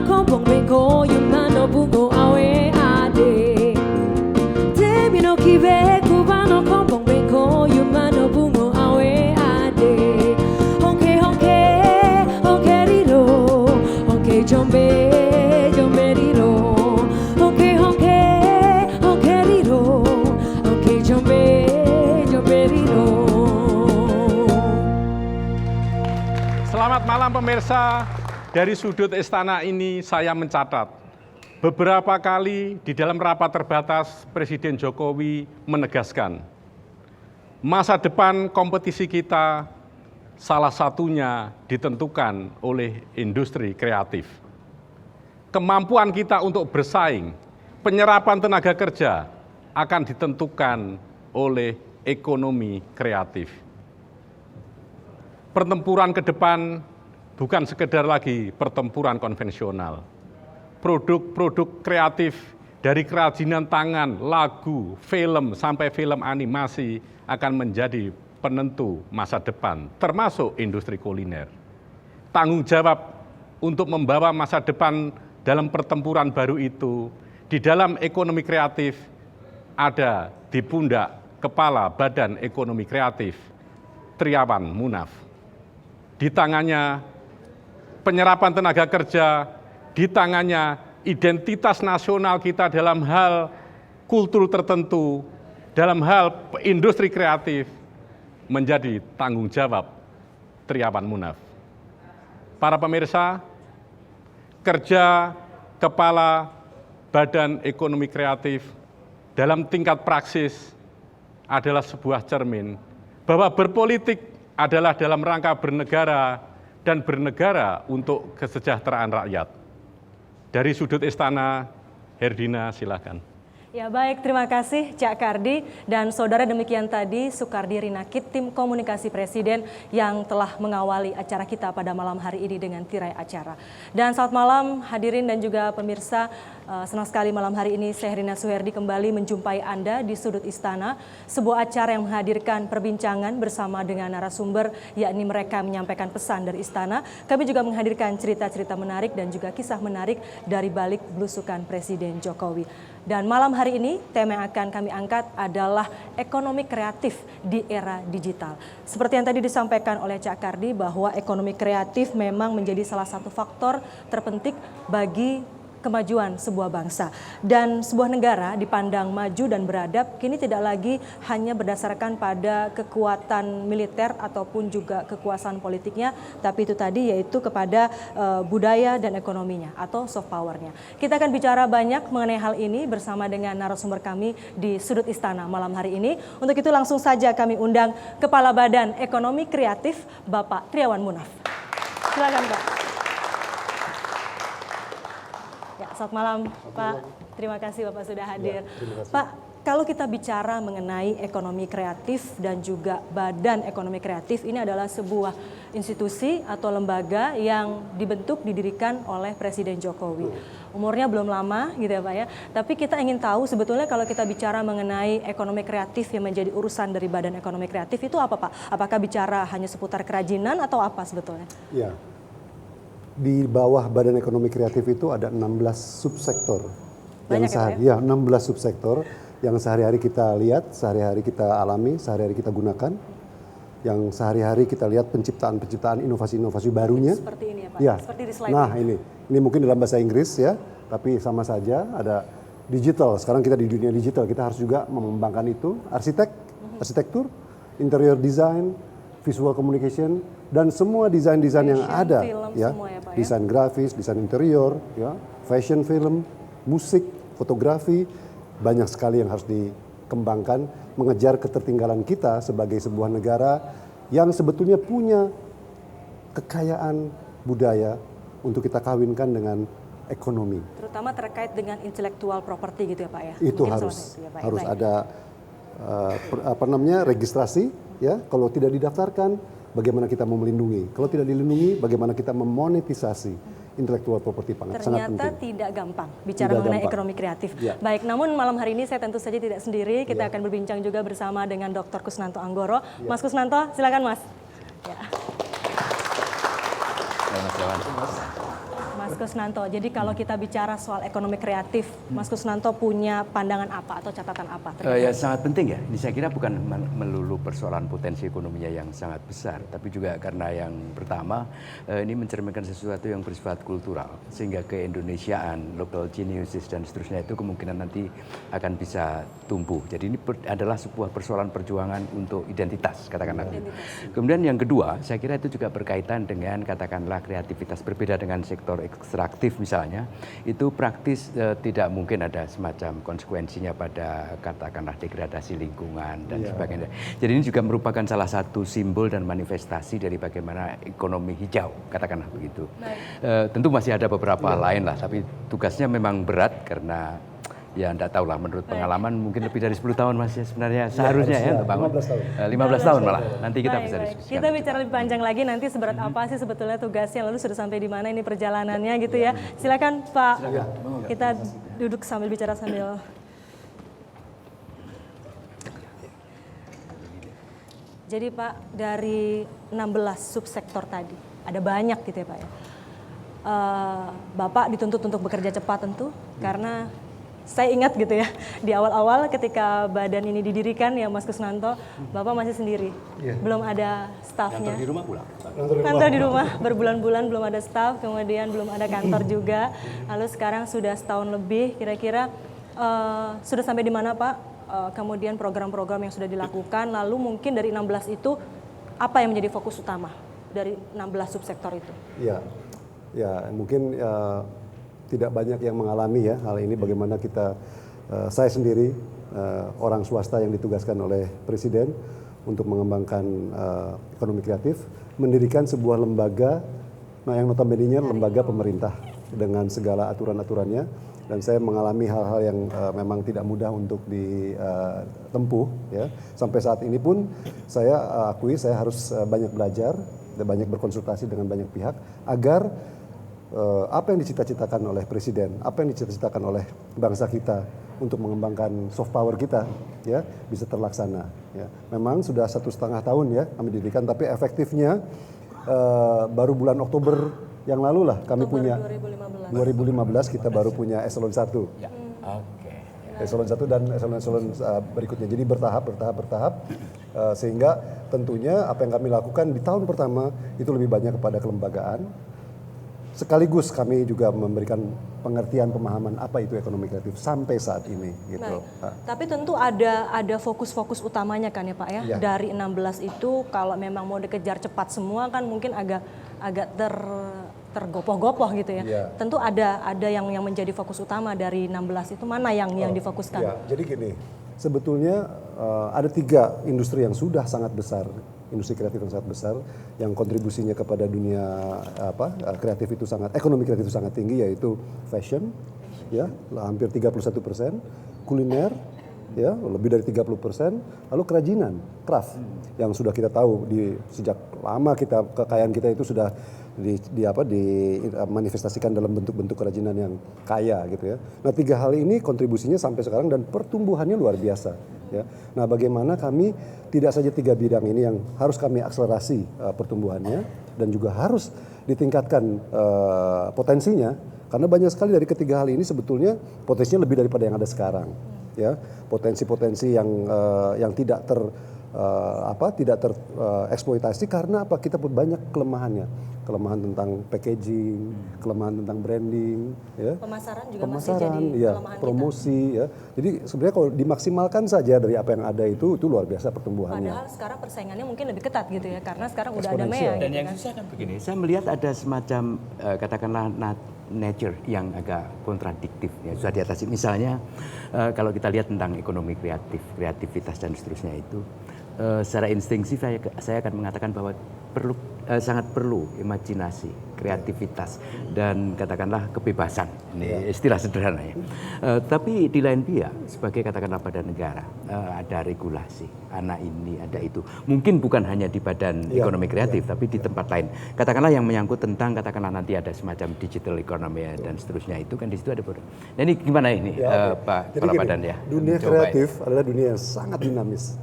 Cubano compong bengo Yumano bungo awe ade Temino kive Cubano compong bengo Yumano bungo awe ade Honke honke honke riro Honke jombe jombe riro Honke honke honke riro Honke jombe jombe riro. Selamat malam pemirsa. Dari sudut istana ini saya mencatat beberapa kali di dalam rapat terbatas Presiden Jokowi menegaskan masa depan kompetisi kita salah satunya ditentukan oleh industri kreatif. Kemampuan kita untuk bersaing, penyerapan tenaga kerja akan ditentukan oleh ekonomi kreatif. Pertempuran ke depan bukan sekedar lagi pertempuran konvensional. Produk-produk kreatif dari kerajinan tangan, lagu, film, sampai film animasi akan menjadi penentu masa depan, termasuk industri kuliner. Tanggung jawab untuk membawa masa depan dalam pertempuran baru itu, di dalam ekonomi kreatif, ada di pundak Kepala Badan Ekonomi Kreatif, Triawan Munaf. Di tangannya penyerapan tenaga kerja, di tangannya identitas nasional kita dalam hal kultur tertentu, dalam hal industri kreatif, menjadi tanggung jawab Triawan Munaf. Para pemirsa, kerja Kepala Badan Ekonomi Kreatif dalam tingkat praksis adalah sebuah cermin bahwa berpolitik adalah dalam rangka bernegara dan bernegara untuk kesejahteraan rakyat. Dari sudut istana, Herdina silakan. Ya baik, terima kasih Cak Kardi dan saudara, demikian tadi Sukardi Rinakit, tim komunikasi Presiden yang telah mengawali acara kita pada malam hari ini dengan tirai acara. Dan selamat malam hadirin dan juga pemirsa, senang sekali malam hari ini saya Herina Suherdi kembali menjumpai Anda di Sudut Istana, sebuah acara yang menghadirkan perbincangan bersama dengan narasumber, yakni mereka menyampaikan pesan dari Istana. Kami juga menghadirkan cerita-cerita menarik dan juga kisah menarik dari balik belusukan Presiden Jokowi. Dan malam hari ini tema yang akan kami angkat adalah ekonomi kreatif di era digital. Seperti yang tadi disampaikan oleh Cak Kardi bahwa ekonomi kreatif memang menjadi salah satu faktor terpenting bagi kemajuan sebuah bangsa. Dan sebuah negara dipandang maju dan beradab kini tidak lagi hanya berdasarkan pada kekuatan militer ataupun juga kekuasaan politiknya, tapi itu tadi yaitu kepada budaya dan ekonominya atau soft powernya. Kita akan bicara banyak mengenai hal ini bersama dengan narasumber kami di Sudut Istana malam hari ini. Untuk itu langsung saja kami undang Kepala Badan Ekonomi Kreatif Bapak Triawan Munaf. Silakan Pak. Selamat malam Pak, terima kasih Bapak sudah hadir. Ya, Pak, kalau kita bicara mengenai ekonomi kreatif dan juga Badan Ekonomi Kreatif, ini adalah sebuah institusi atau lembaga yang dibentuk, didirikan oleh Presiden Jokowi. Umurnya belum lama gitu ya Pak ya, tapi kita ingin tahu sebetulnya kalau kita bicara mengenai ekonomi kreatif yang menjadi urusan dari Badan Ekonomi Kreatif itu apa Pak? Apakah bicara hanya seputar kerajinan atau apa sebetulnya? Ya. Di bawah Badan Ekonomi Kreatif itu ada 16 subsektor. Banyak yang 16 subsektor yang sehari-hari kita lihat, sehari-hari kita alami, sehari-hari kita gunakan. Yang sehari-hari kita lihat penciptaan inovasi-inovasi barunya. Seperti ini ya Pak, ya. Seperti di slide. Nah ini mungkin dalam bahasa Inggris ya, tapi sama saja ada digital. Sekarang kita di dunia digital, kita harus juga mengembangkan itu. Arsitektur, interior design, visual communication, dan semua desain-desain yang ada, ya, Pak, desain grafis, desain interior, ya, fashion film, musik, fotografi, banyak sekali yang harus dikembangkan, mengejar ketertinggalan kita sebagai sebuah negara yang sebetulnya punya kekayaan budaya untuk kita kawinkan dengan ekonomi. Terutama terkait dengan intellectual property gitu ya Pak ya. Itu mungkin harus ada registrasi, ya. Kalau tidak didaftarkan, bagaimana kita mau melindungi? Kalau tidak dilindungi, bagaimana kita memonetisasi intellectual property? Sangat penting. Ternyata tidak gampang bicara mengenai ekonomi kreatif. Ya. Baik, namun malam hari ini saya tentu saja tidak sendiri. Kita akan berbincang juga bersama dengan Dr. Kusnanto Anggoro. Ya. Mas Kusnanto, silakan Mas. Ya. Mas Kusnanto. Jadi kalau kita bicara soal ekonomi kreatif, Mas Kusnanto punya pandangan apa atau catatan apa? Ya sangat penting ya. Ini saya kira bukan melulu persoalan potensi ekonominya yang sangat besar, tapi juga karena yang pertama ini mencerminkan sesuatu yang bersifat kultural, sehingga keindonesiaan, local geniuses dan seterusnya itu kemungkinan nanti akan bisa tumbuh. Jadi ini adalah sebuah persoalan perjuangan untuk identitas, katakanlah. Kemudian yang kedua, saya kira itu juga berkaitan dengan katakanlah kreativitas. Berbeda dengan sektor ekstraktif misalnya, itu praktis tidak mungkin ada semacam konsekuensinya pada katakanlah degradasi lingkungan dan sebagainya. Jadi ini juga merupakan salah satu simbol dan manifestasi dari bagaimana ekonomi hijau, katakanlah begitu. Tentu masih ada beberapa lain lah, tapi tugasnya memang berat karena ya enggak tahu lah, menurut pengalaman mungkin lebih dari 10 tahun Mas ya sebenarnya seharusnya ya untuk bangun. 15 tahun malah. Nanti kita bisa diskusikan. Kita bicara lebih panjang lagi nanti seberat apa sih sebetulnya tugasnya, lalu sudah sampai di mana ini perjalanannya gitu ya. Silakan Pak. Kita duduk sambil bicara sambil. Jadi Pak, dari 16 subsektor tadi, ada banyak gitu ya Pak ya. Bapak dituntut untuk bekerja cepat tentu, karena saya ingat gitu ya, di awal-awal ketika badan ini didirikan ya Mas Kusnanto, Bapak masih sendiri, belum ada stafnya. Kantor di rumah pulang. Kantor di rumah, berbulan-bulan belum ada staf, kemudian belum ada kantor juga, lalu sekarang sudah setahun lebih, kira-kira sudah sampai di mana Pak? Kemudian program-program yang sudah dilakukan, lalu mungkin dari 16 itu, apa yang menjadi fokus utama dari 16 subsektor itu? Ya mungkin tidak banyak yang mengalami ya hal ini, bagaimana kita, saya sendiri orang swasta yang ditugaskan oleh Presiden untuk mengembangkan ekonomi kreatif, mendirikan sebuah lembaga, yang notabene-nya lembaga pemerintah dengan segala aturan-aturannya, dan saya mengalami hal-hal yang memang tidak mudah untuk ditempuh ya. Sampai saat ini pun saya akui saya harus banyak belajar dan banyak berkonsultasi dengan banyak pihak agar apa yang dicita-citakan oleh Presiden, apa yang dicita-citakan oleh bangsa kita untuk mengembangkan soft power kita, ya bisa terlaksana. Ya. Memang sudah 1,5 tahun ya kami didirikan, tapi efektifnya baru bulan Oktober yang lalu lah kami punya 2015 kita baru punya eselon 1. Ya. Eselon 1 dan eselon berikutnya. Jadi bertahap sehingga tentunya apa yang kami lakukan di tahun pertama itu lebih banyak kepada kelembagaan. Sekaligus kami juga memberikan pengertian pemahaman apa itu ekonomi kreatif sampai saat ini gitu. Tapi tentu ada fokus-fokus utamanya kan ya Pak ya. Dari 16 itu kalau memang mau dikejar cepat semua kan mungkin agak tergopoh-gopoh gitu ya. Tentu ada yang menjadi fokus utama dari 16 itu, mana yang difokuskan? Ya, jadi gini, sebetulnya ada 3 industri yang sudah sangat besar, industri kreatif yang sangat besar, yang kontribusinya kepada dunia kreatif itu ekonomi kreatif itu sangat tinggi, yaitu fashion, ya hampir 31%, kuliner, ya lebih dari 30%, lalu kerajinan, craft, yang sudah kita tahu sejak lama kekayaan kita itu sudah dimanifestasikan dalam bentuk-bentuk kerajinan yang kaya gitu ya. Nah 3 hal ini kontribusinya sampai sekarang dan pertumbuhannya luar biasa ya. Nah bagaimana kami tidak saja 3 bidang ini yang harus kami akselerasi pertumbuhannya dan juga harus ditingkatkan potensinya, karena banyak sekali dari ketiga hal ini sebetulnya potensinya lebih daripada yang ada sekarang ya. Potensi-potensi yang tidak tereksploitasi karena apa? Kita pun banyak kelemahannya. Kelemahan tentang packaging, kelemahan tentang branding, ya. Pemasaran juga masih jadi kelemahan promosi, ya. Jadi sebenarnya kalau dimaksimalkan saja dari apa yang ada itu luar biasa pertumbuhannya. Padahal sekarang persaingannya mungkin lebih ketat gitu ya, karena sekarang udah ada MEA. Dan yang susah kan begini, saya melihat ada semacam katakanlah nature yang agak kontradiktif ya, susah diatasi. Misalnya kalau kita lihat tentang ekonomi kreativitas dan seterusnya itu, secara instinktif saya akan mengatakan bahwa sangat perlu imajinasi, kreativitas dan katakanlah kebebasan. Ini istilah sederhana ya. Tapi di lain pihak sebagai katakanlah badan negara ada regulasi, ini ada itu. Mungkin bukan hanya di badan ekonomi kreatif, tapi di tempat lain. Katakanlah yang menyangkut tentang katakanlah nanti ada semacam digital economy dan seterusnya itu kan di situ ada. Nah ini gimana ini Pak Kepala Badan ya? Dunia kreatif adalah dunia yang sangat dinamis.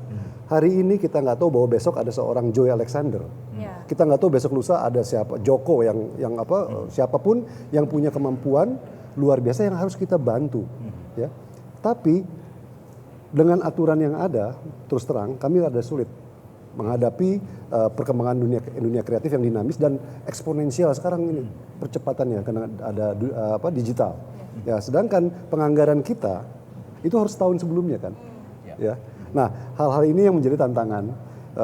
Hari ini kita nggak tahu bahwa besok ada seorang Joy Alexander kita nggak tahu besok lusa ada siapa, Joko yang apa, siapapun yang punya kemampuan luar biasa yang harus kita bantu, ya. Tapi dengan aturan yang ada, terus terang kami ada sulit menghadapi perkembangan dunia kreatif yang dinamis dan eksponensial sekarang ini percepatannya karena ada digital. Ya, sedangkan penganggaran kita itu harus tahun sebelumnya kan. Ya. Nah, hal-hal ini yang menjadi tantangan.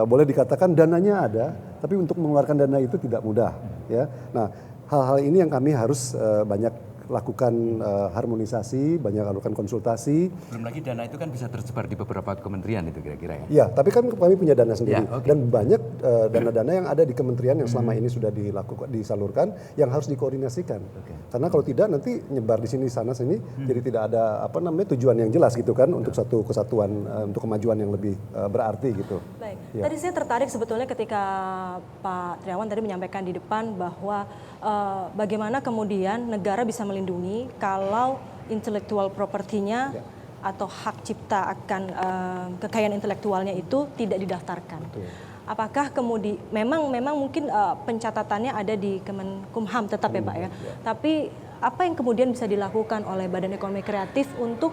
Boleh dikatakan dananya ada, tapi untuk mengeluarkan dana itu tidak mudah. Ya. Nah, hal-hal ini yang kami harus banyak lakukan harmonisasi, banyak lakukan konsultasi. Belum lagi dana itu kan bisa tersebar di beberapa kementerian itu kira-kira ya? Ya, tapi kan kami punya dana sendiri. Ya, okay. Dan banyak dana-dana yang ada di kementerian yang selama ini sudah disalurkan, yang harus dikoordinasikan. Okay. Karena kalau tidak nanti nyebar di sini, sana, sini, jadi tidak ada tujuan yang jelas gitu kan, untuk satu kesatuan, untuk kemajuan yang lebih berarti gitu. Baik, ya. Tadi saya tertarik sebetulnya ketika Pak Triawan tadi menyampaikan di depan bahwa bagaimana kemudian negara bisa melindungi kalau intelektual propertinya atau hak cipta akan kekayaan intelektualnya itu tidak didaftarkan. Betul. Apakah kemudian memang mungkin pencatatannya ada di Kemenkumham tetap ya Pak ya. Tapi apa yang kemudian bisa dilakukan oleh Badan Ekonomi Kreatif untuk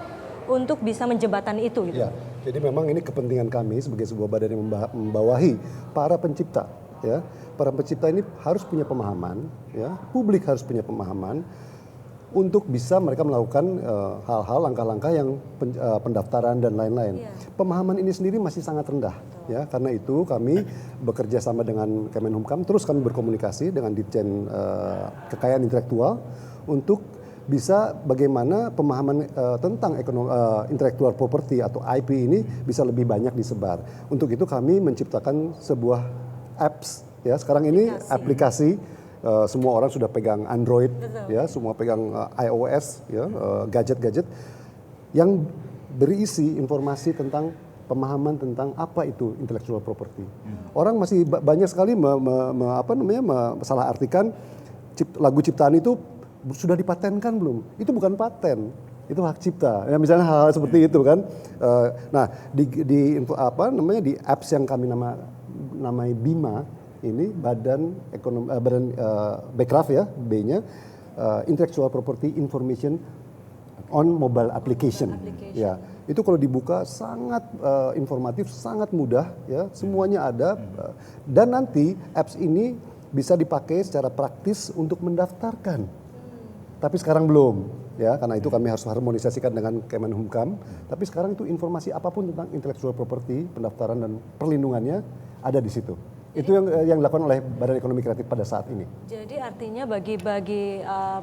bisa menjembatani itu gitu? Ya, jadi memang ini kepentingan kami sebagai sebuah badan yang membawahi para pencipta. Ya, para pencipta ini harus punya pemahaman, ya, publik harus punya pemahaman untuk bisa mereka melakukan hal-hal, langkah-langkah yang pendaftaran dan lain-lain. Pemahaman ini sendiri masih sangat rendah, ya, karena itu kami bekerja sama dengan Kemenhumkam, terus kami berkomunikasi dengan Ditjen Kekayaan Intelektual untuk bisa bagaimana pemahaman tentang intellectual property atau IP ini bisa lebih banyak disebar. Untuk itu kami menciptakan sebuah apps, ya, sekarang ini aplikasi. Semua orang sudah pegang Android, ya, semua pegang iOS, ya, gadget-gadget yang berisi informasi tentang pemahaman tentang apa itu intellectual property. Orang masih banyak sekali salah artikan lagu ciptaan itu sudah dipatenkan belum? Itu bukan paten, itu hak cipta. Ya, misalnya hal-hal seperti itu kan. Nah, di apps yang kami namai BIMA ini badan Bekraf ya, B-nya Intellectual Property Information on Mobile Application. Ya, itu kalau dibuka sangat informatif, sangat mudah ya, semuanya ada dan nanti apps ini bisa dipakai secara praktis untuk mendaftarkan. Tapi sekarang belum, ya, karena itu kami harus harmonisasikan dengan Kemenhumkam. Tapi sekarang itu informasi apapun tentang intellectual property, pendaftaran dan perlindungannya ada di situ. Itu yang dilakukan oleh Badan Ekonomi Kreatif pada saat ini. Jadi artinya bagi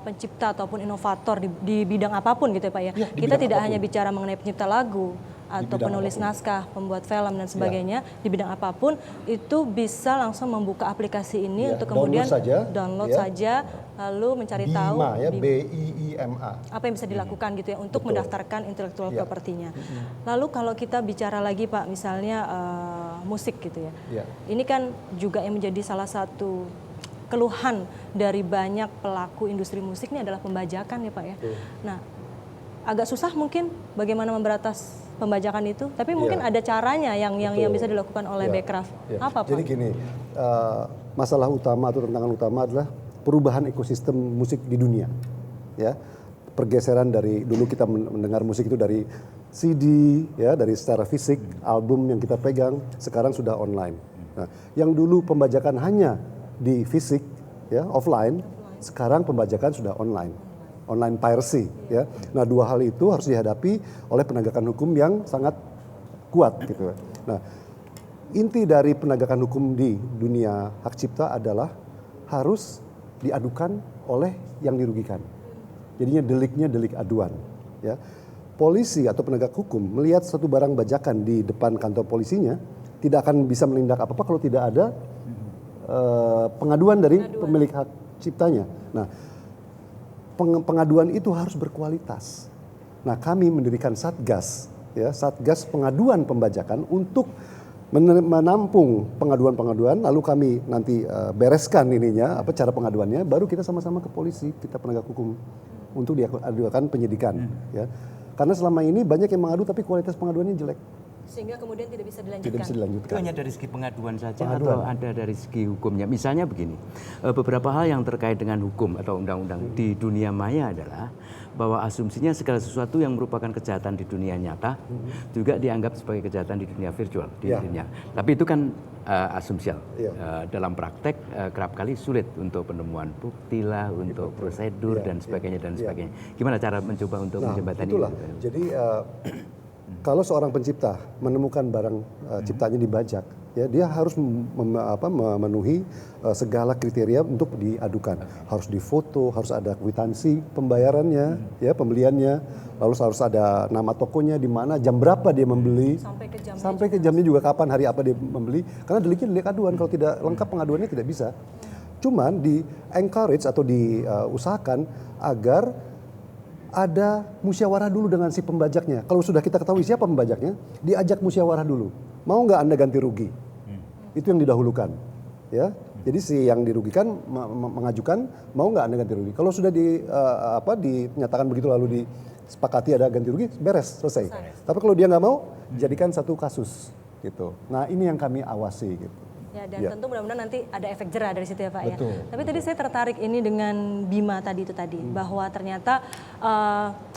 pencipta ataupun inovator di bidang apapun gitu ya Pak ya. Kita tidak hanya bicara mengenai pencipta lagu atau penulis naskah, pembuat film dan sebagainya, di bidang apapun itu bisa langsung membuka aplikasi ini untuk kemudian download saja lalu mencari tahu BIIMA apa yang bisa dilakukan gitu ya untuk mendaftarkan intellectual property-nya. Lalu kalau kita bicara lagi Pak, misalnya musik gitu ya. Ini kan juga yang menjadi salah satu keluhan dari banyak pelaku industri musik ini adalah pembajakan ya Pak ya. Nah, agak susah mungkin bagaimana memberantas pembajakan itu, tapi mungkin ada caranya yang bisa dilakukan oleh Bekraf. Apa Pak? Jadi gini, masalah utama atau tantangan utama adalah perubahan ekosistem musik di dunia. Ya, pergeseran dari dulu kita mendengar musik itu dari CD, ya, dari secara fisik, album yang kita pegang, sekarang sudah online. Nah, yang dulu pembajakan hanya di fisik, ya, offline, sekarang pembajakan sudah online. Online piracy, ya. Nah, dua hal itu harus dihadapi oleh penegakan hukum yang sangat kuat, gitu. Nah, inti dari penegakan hukum di dunia hak cipta adalah harus diadukan oleh yang dirugikan. Jadinya deliknya delik aduan, ya. Polisi atau penegak hukum melihat satu barang bajakan di depan kantor polisinya tidak akan bisa menindak apa-apa kalau tidak ada pengaduan dari pemilik hak ciptanya. Nah, pengaduan itu harus berkualitas. Nah, kami mendirikan Satgas, ya, Satgas pengaduan pembajakan untuk menampung pengaduan-pengaduan, lalu kami nanti bereskan ininya, cara pengaduannya, baru kita sama-sama ke polisi, kita penegak hukum untuk diadukan penyidikan. Ya. Karena selama ini banyak yang mengadu tapi kualitas pengaduannya jelek. Sehingga kemudian tidak bisa dilanjutkan. Tidak bisa Itu dilanjutkan. hanya dari segi pengaduan saja Pengaduan. atau ada dari segi hukumnya? Misalnya begini, beberapa hal yang terkait dengan hukum atau undang-undang di dunia maya adalah bahwa asumsinya segala sesuatu yang merupakan kejahatan di dunia nyata juga dianggap sebagai kejahatan di dunia virtual. Ya. Tapi itu kan asumsial. Ya. Dalam praktek kerap kali sulit untuk penemuan bukti lah, untuk prosedur dan sebagainya dan sebagainya. Gimana cara mencoba untuk menjembatani itulah. itu? Jadi kalau seorang pencipta menemukan barang ciptanya dibajak, ya dia harus memenuhi segala kriteria untuk diadukan. Harus difoto, harus ada kwitansi pembayarannya, ya pembeliannya, lalu harus ada nama tokonya di mana, jam berapa dia membeli, sampai ke jamnya juga kapan, hari apa dia membeli. Karena deliknya delik aduan, kalau tidak lengkap pengaduannya tidak bisa. Cuman di encourage atau diusahakan agar ada musyawarah dulu dengan si pembajaknya. Kalau sudah kita ketahui siapa pembajaknya, diajak musyawarah dulu. Mau nggak Anda ganti rugi? Itu yang didahulukan, ya. Jadi si yang dirugikan mengajukan, mau nggak Anda ganti rugi? Kalau sudah dinyatakan begitu lalu disepakati ada ganti rugi, beres, selesai. Tapi kalau dia nggak mau, jadikan satu kasus, gitu. Nah ini yang kami awasi, gitu. Ya, dan tentu mudah-mudahan nanti ada efek jerah dari situ ya Pak. Betul. Ya. Tapi tadi saya tertarik ini dengan Bima tadi bahwa ternyata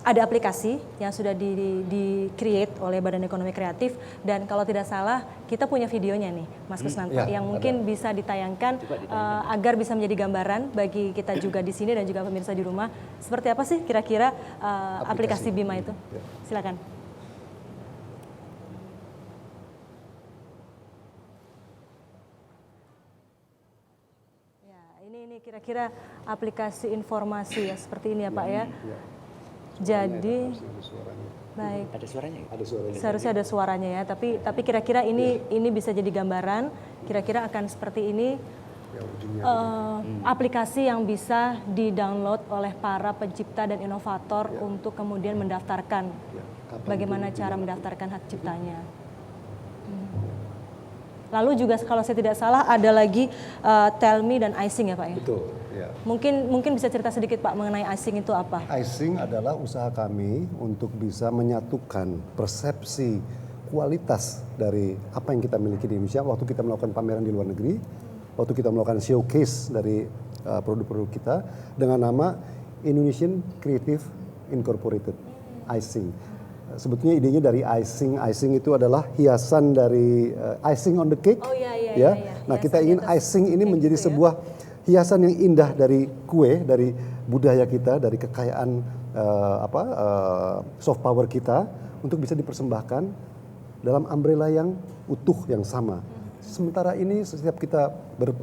ada aplikasi yang sudah di-create oleh Badan Ekonomi Kreatif, dan kalau tidak salah kita punya videonya nih Mas Kusnanto yang mungkin bisa ditayangkan agar bisa menjadi gambaran bagi kita juga di sini dan juga pemirsa di rumah. Seperti apa sih kira-kira aplikasi Bima itu? Silakan. Ini kira-kira aplikasi informasi ya seperti ini ya Pak ya. Jadi baik. Ada suaranya? Ada suaranya. Seharusnya ada suaranya ya, tapi kira-kira ini bisa jadi gambaran, kira-kira akan seperti ini. Aplikasi yang bisa di-download oleh para pencipta dan inovator untuk kemudian mendaftarkan. Bagaimana cara mendaftarkan hak ciptanya. Lalu juga kalau saya tidak salah ada lagi Tell Me dan Icing ya Pak ya? Betul, ya. Mungkin bisa cerita sedikit Pak mengenai Icing itu apa? Icing adalah usaha kami untuk bisa menyatukan persepsi kualitas dari apa yang kita miliki di Indonesia waktu kita melakukan pameran di luar negeri, waktu kita melakukan showcase dari produk-produk kita dengan nama Indonesian Creative Incorporated, Icing. Sebetulnya idenya dari icing. Icing itu adalah hiasan dari icing on the cake. Oh iya. Nah, kita ingin icing ini menjadi sebuah hiasan yang indah dari kue, dari budaya kita, dari kekayaan soft power kita untuk bisa dipersembahkan dalam umbrella yang utuh yang sama. Sementara ini setiap kita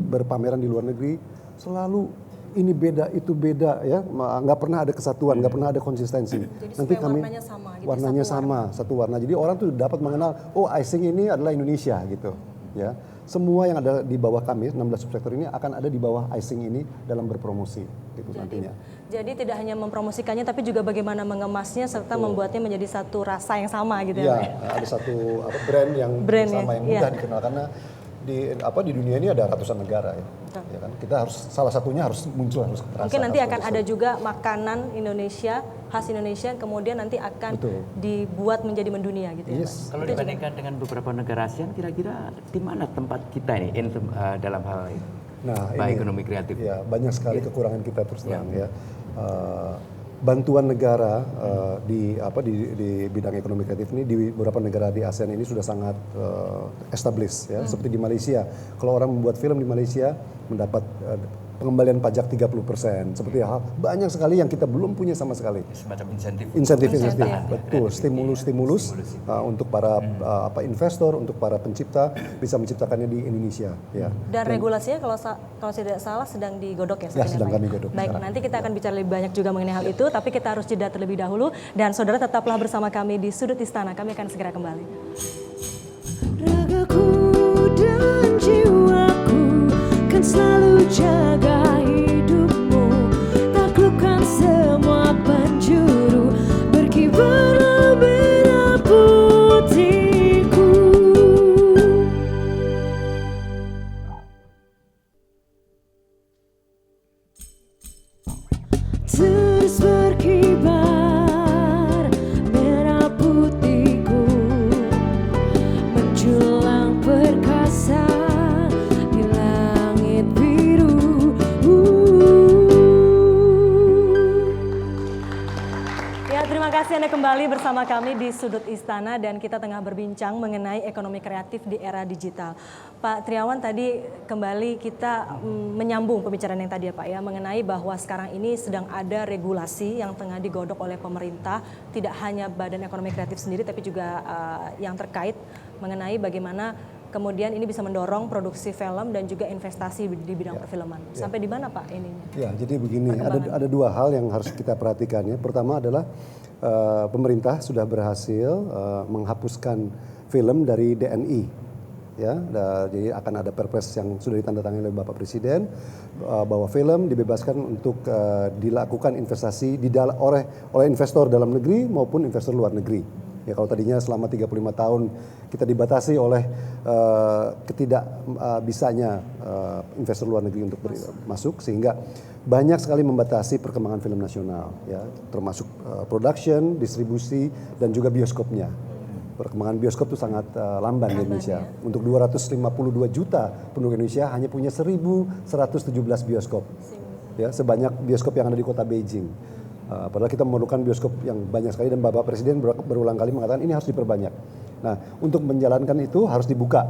berpameran di luar negeri selalu ini beda, itu beda ya, nggak pernah ada kesatuan, nggak pernah ada konsistensi. Jadi nanti kami warnanya sama, gitu, warnanya sama, satu warna. Jadi orang tuh dapat mengenal, oh icing ini adalah Indonesia gitu, ya. Semua yang ada di bawah kami 16 subsektor ini akan ada di bawah icing ini dalam berpromosi gitu nantinya. Jadi tidak hanya mempromosikannya, tapi juga bagaimana mengemasnya serta membuatnya menjadi satu rasa yang sama gitu ya. Ada satu brand yang sama yang mudah dikenal karena di dunia ini ada ratusan negara ya. Ya kan? Kita harus salah satunya harus muncul, harus terasa. Mungkin nanti akan ada juga makanan Indonesia, khas Indonesia yang kemudian nanti akan dibuat menjadi mendunia gitu ya. Kalau dibandingkan dengan beberapa negara ASEAN, kira-kira di mana tempat kita ini dalam hal ini? Baik ekonomi kreatif. Ya, banyak sekali kekurangan kita terus terang ya. Bantuan negara di bidang ekonomi kreatif ini di beberapa negara di ASEAN ini sudah sangat established ya. Seperti di Malaysia, kalau orang membuat film di Malaysia mendapat pengembalian pajak 30%. Seperti hal banyak sekali yang kita belum punya sama sekali. Semacam insentif, betul, stimulus untuk para investor, untuk para pencipta bisa menciptakannya di Indonesia. Ya. Dan regulasinya kalau tidak salah sedang digodok ya. Sedang kami godok. Baik, nanti kita akan bicara lebih banyak juga mengenai hal itu, tapi kita harus jeda terlebih dahulu. Dan saudara tetaplah bersama kami di Sudut Istana, kami akan segera kembali. Ragaku dan jiwaku kan selalu jaga hidupmu, taklukkan semua penjuru, berkibarlah merah putihku. Terus berkibar merah putihku, Ya, terima kasih Anda kembali bersama kami di Sudut Istana dan kita tengah berbincang mengenai ekonomi kreatif di era digital. Pak Triawan, tadi kembali kita menyambung pembicaraan yang tadi ya Pak ya, mengenai bahwa sekarang ini sedang ada regulasi yang tengah digodok oleh pemerintah, tidak hanya Badan Ekonomi Kreatif sendiri tapi juga yang terkait mengenai bagaimana kemudian ini bisa mendorong produksi film dan juga investasi di bidang perfilman. Sampai di mana Pak ini? Ya, jadi begini, ada dua hal yang harus kita perhatikan ya. Pertama adalah pemerintah sudah berhasil menghapuskan film dari DNI. Ya, jadi akan ada perpres yang sudah ditandatangani oleh Bapak Presiden bahwa film dibebaskan untuk dilakukan investasi oleh investor dalam negeri maupun investor luar negeri. Ya, kalau tadinya selama 35 tahun kita dibatasi oleh bisanya investor luar negeri untuk masuk, sehingga banyak sekali membatasi perkembangan film nasional, ya, termasuk production, distribusi, dan juga bioskopnya. Perkembangan bioskop itu sangat lamban di Indonesia. Ya. Untuk 252 juta penduduk Indonesia hanya punya 1.117 bioskop, ya, sebanyak bioskop yang ada di kota Beijing. Padahal kita memerlukan bioskop yang banyak sekali dan Bapak Presiden berulang kali mengatakan ini harus diperbanyak. Nah, untuk menjalankan itu harus dibuka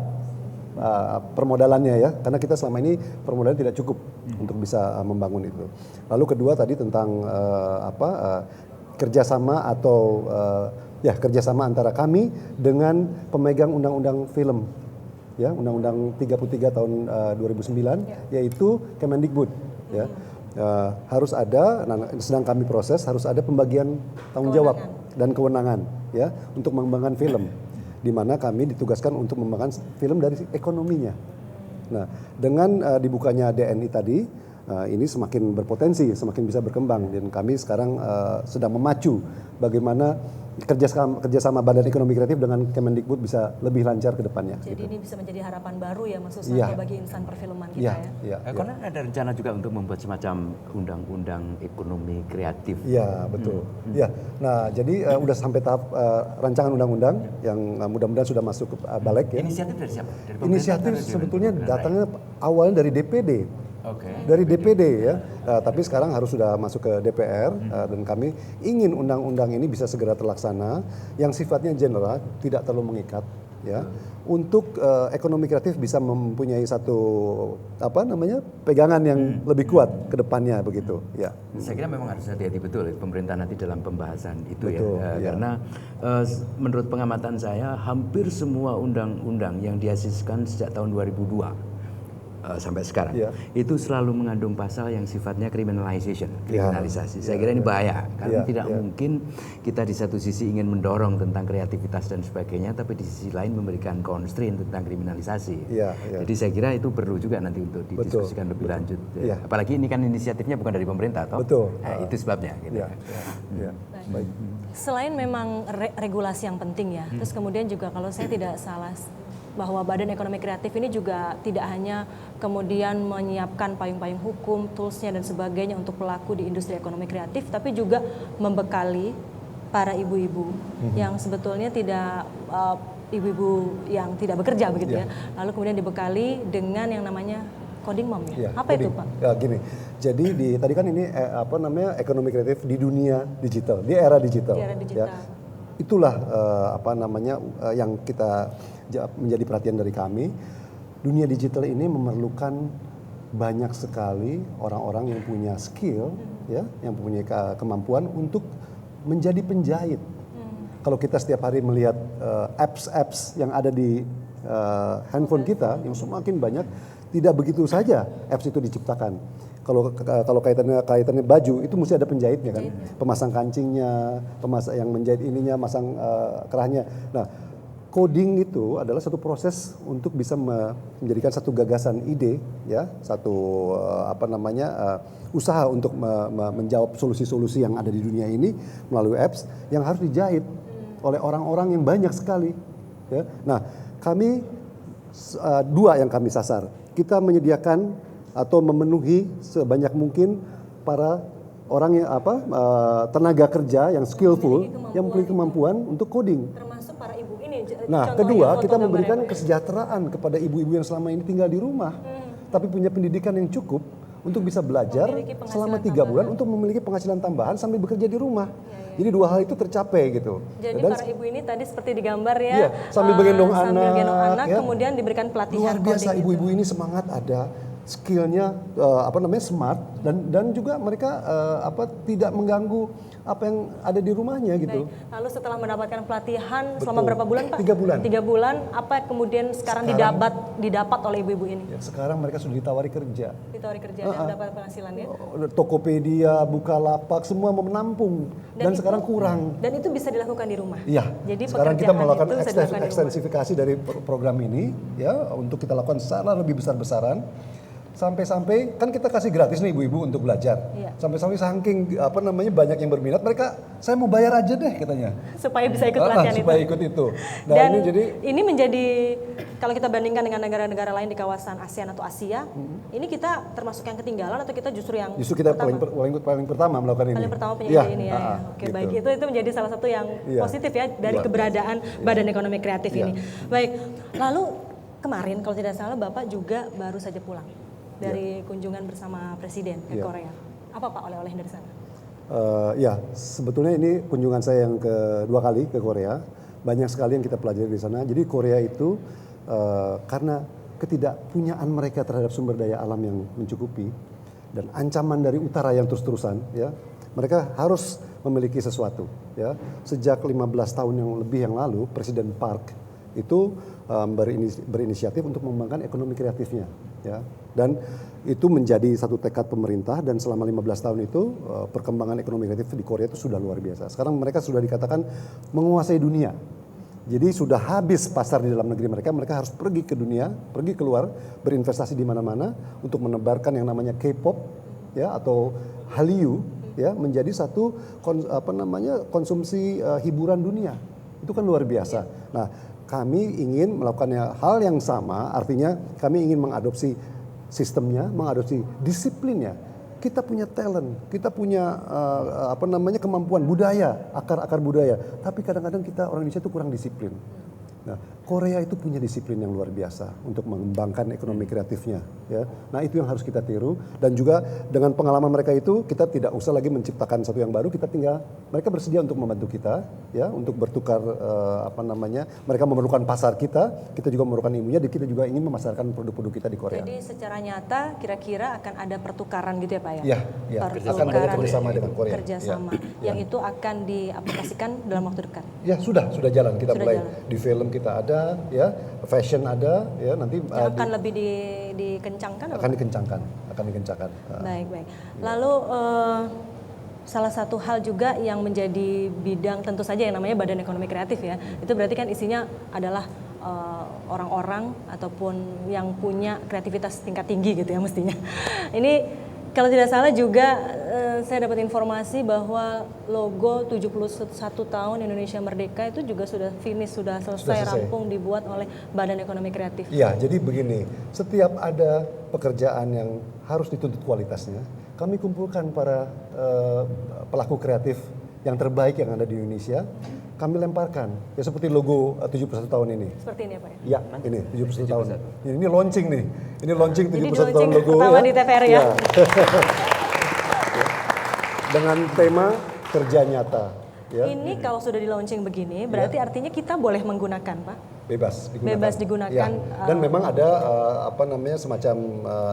permodalannya ya, karena kita selama ini permodalan tidak cukup untuk bisa membangun itu. Lalu kedua tadi tentang kerjasama atau kerjasama antara kami dengan pemegang undang-undang film, ya, Undang-Undang 33 tahun 2009, yaitu Kemendikbud, ya. Harus ada, sedang kami proses, harus ada pembagian tanggung jawab dan kewenangan, ya, untuk mengembangkan film, di mana kami ditugaskan untuk mengembangkan film dari ekonominya. Nah, dengan dibukanya DNI tadi, ini semakin berpotensi, semakin bisa berkembang, dan kami sekarang sedang memacu bagaimana kerjasama Badan Ekonomi Kreatif dengan Kemendikbud bisa lebih lancar ke depannya. Jadi ini bisa menjadi harapan baru ya maksudnya bagi insan perfilman kita ya. Karena ada rencana juga untuk membuat semacam undang-undang ekonomi kreatif. Iya, betul. Ya, nah jadi udah sampai tahap rancangan undang-undang yang mudah-mudahan sudah masuk ke balik ya. Inisiatif dari siapa? Dari Inisiatif sebetulnya datangnya awalnya dari DPD. Dari DPD ya, tapi sekarang harus sudah masuk ke DPR dan kami ingin undang-undang ini bisa segera terlaksana, yang sifatnya general, tidak terlalu mengikat, ya, untuk ekonomi kreatif bisa mempunyai satu pegangan yang lebih kuat ke depannya begitu, ya. Saya kira memang harus hati-hati betul pemerintah nanti dalam pembahasan itu, betul, ya. Karena menurut pengamatan saya hampir semua undang-undang yang dihasilkan sejak tahun 2002 sampai sekarang itu selalu mengandung pasal yang sifatnya kriminalisasi. Saya kira ini bahaya karena tidak mungkin kita di satu sisi ingin mendorong tentang kreativitas dan sebagainya, tapi di sisi lain memberikan constraint tentang kriminalisasi. Jadi saya kira itu perlu juga nanti untuk didiskusikan lebih lanjut. Apalagi ini kan inisiatifnya bukan dari pemerintah, toh? Nah, itu sebabnya. Gitu. Baik. Selain memang regulasi yang penting ya, terus kemudian juga kalau saya tidak salah bahwa Badan Ekonomi Kreatif ini juga tidak hanya kemudian menyiapkan payung-payung hukum, toolsnya dan sebagainya untuk pelaku di industri ekonomi kreatif, tapi juga membekali para ibu-ibu yang sebetulnya tidak ibu-ibu yang tidak bekerja begitu ya. Lalu kemudian dibekali dengan yang namanya coding mom ya. Apa itu Pak? Ya gini. Jadi tadi kan ini ekonomi kreatif di dunia digital, di era digital. Di era digital. Ya. Itulah yang kita menjadi perhatian dari kami. Dunia digital ini memerlukan banyak sekali orang-orang yang punya skill, ya, yang punya kemampuan untuk menjadi penjahit. Kalau kita setiap hari melihat apps yang ada di handphone kita yang semakin banyak, tidak begitu saja apps itu diciptakan. Kalau kaitannya baju itu mesti ada penjahitnya kan, pemasang kancingnya, yang menjahit ininya, masang kerahnya. Nah, coding itu adalah satu proses untuk bisa menjadikan satu gagasan ide, ya, satu usaha untuk menjawab solusi-solusi yang ada di dunia ini melalui apps yang harus dijahit oleh orang-orang yang banyak sekali. Ya. Nah, kami dua yang kami sasar. Kita menyediakan atau memenuhi sebanyak mungkin para orang yang tenaga kerja yang skillful, yang memiliki kemampuan untuk coding. Termasuk para ibu ini. Nah, kedua kita memberikan kesejahteraan kepada ibu-ibu yang selama ini tinggal di rumah, tapi punya pendidikan yang cukup untuk bisa belajar selama 3 bulan untuk memiliki penghasilan tambahan sambil bekerja di rumah. Jadi dua hal itu tercapai gitu. Jadi Dan para ibu ini tadi seperti digambar ya, iya, sambil menggendong anak, ya. kemudian diberikan pelatihan. Luar biasa, coding ibu-ibu ini semangat, ada skillnya, smart, dan juga mereka tidak mengganggu apa yang ada di rumahnya gitu. Baik. Lalu setelah mendapatkan pelatihan Betul. selama berapa bulan Pak? 3 bulan. 3 bulan, apa kemudian sekarang didapat oleh ibu-ibu ini? Ya, sekarang mereka sudah ditawari kerja. Ditawari kerja dan dapat penghasilan ya? Tokopedia, Bukalapak, semua menampung dan sekarang kurang. Dan itu bisa dilakukan di rumah? Iya, Jadi sekarang kita pekerjaan melakukan itu bisa dilakukan di rumah. ekstensifikasi dari program ini ya untuk kita lakukan secara lebih besar-besaran. Sampai-sampai kan kita kasih gratis nih ibu-ibu untuk belajar. Iya. Sampai-sampai saking banyak yang berminat, mereka saya mau bayar aja deh katanya. Supaya bisa ikut pelatihan itu. Supaya ikut itu. Nah, Dan ini menjadi kalau kita bandingkan dengan negara-negara lain di kawasan ASEAN atau Asia, ini kita termasuk yang ketinggalan atau kita justru yang kita pertama? paling pertama melakukan ini. Paling pertama penyedia ini ya. Oke, gitu. baik. Itu menjadi salah satu yang positif ya dari keberadaan Badan Ekonomi Kreatif ini. Baik. Lalu kemarin kalau tidak salah Bapak juga baru saja pulang dari kunjungan bersama Presiden ke Korea. Apa Pak oleh-oleh dari sana? Sebetulnya ini kunjungan saya yang kedua kali ke Korea. Banyak sekali yang kita pelajari di sana. Jadi Korea itu karena ketidakpunyaan mereka terhadap sumber daya alam yang mencukupi dan ancaman dari utara yang terus-terusan, ya, mereka harus memiliki sesuatu. Ya. Sejak 15 tahun yang lebih yang lalu, Presiden Park itu berinisiatif untuk mengembangkan ekonomi kreatifnya, ya. Dan itu menjadi satu tekad pemerintah dan selama 15 tahun itu perkembangan ekonomi kreatif di Korea itu sudah luar biasa. Sekarang mereka sudah dikatakan menguasai dunia. Jadi sudah habis pasar di dalam negeri mereka harus pergi ke dunia, pergi keluar, berinvestasi di mana-mana untuk menebarkan yang namanya K-pop, ya, atau Hallyu, ya, menjadi satu konsumsi hiburan dunia. Itu kan luar biasa. Nah, kami ingin melakukan hal yang sama, artinya kami ingin mengadopsi sistemnya, mengadopsi disiplinnya. Kita punya talent, kita punya kemampuan budaya, akar budaya. Tapi kadang-kadang kita orang Indonesia itu kurang disiplin. Nah, Korea itu punya disiplin yang luar biasa untuk mengembangkan ekonomi kreatifnya, ya. Nah, itu yang harus kita tiru dan juga dengan pengalaman mereka itu kita tidak usah lagi menciptakan sesuatu yang baru, kita tinggal mereka bersedia untuk membantu kita, ya, untuk bertukar mereka memerlukan pasar kita juga memerlukan ilmunya, dan kita juga ingin memasarkan produk-produk kita di Korea. Jadi secara nyata kira-kira akan ada pertukaran gitu ya Pak ya? Iya, akan ada kerjasama dengan Korea. Kerjasama yang itu akan diaplikasikan dalam waktu dekat. Ya, sudah jalan, kita Sudah mulai jalan. di film kita ada, ya, fashion ada, ya, nanti Akan lebih dikencangkan? akan dikencangkan. Baik. Lalu salah satu hal juga yang menjadi bidang tentu saja yang namanya Badan Ekonomi Kreatif ya, itu berarti kan isinya adalah orang-orang ataupun yang punya kreativitas tingkat tinggi gitu ya mestinya. Ini kalau tidak salah juga saya dapat informasi bahwa logo 71 tahun Indonesia Merdeka itu juga sudah finish, sudah selesai. Rampung dibuat oleh Badan Ekonomi Kreatif. Iya, jadi begini, setiap ada pekerjaan yang harus dituntut kualitasnya, kami kumpulkan para pelaku kreatif yang terbaik yang ada di Indonesia, kami lemparkan. Ya seperti logo 71 tahun ini. Seperti ini ya Pak ya? Ya, ini 71 tahun. Ini launching nih. Ini launching 71 tahun logo pertama ya. di TVRI ya. Dengan tema kerja nyata. Ya. Ini kalau sudah di launching begini, berarti artinya kita boleh menggunakan Pak? Bebas digunakan. Bebas digunakan. Ya. Dan memang ada semacam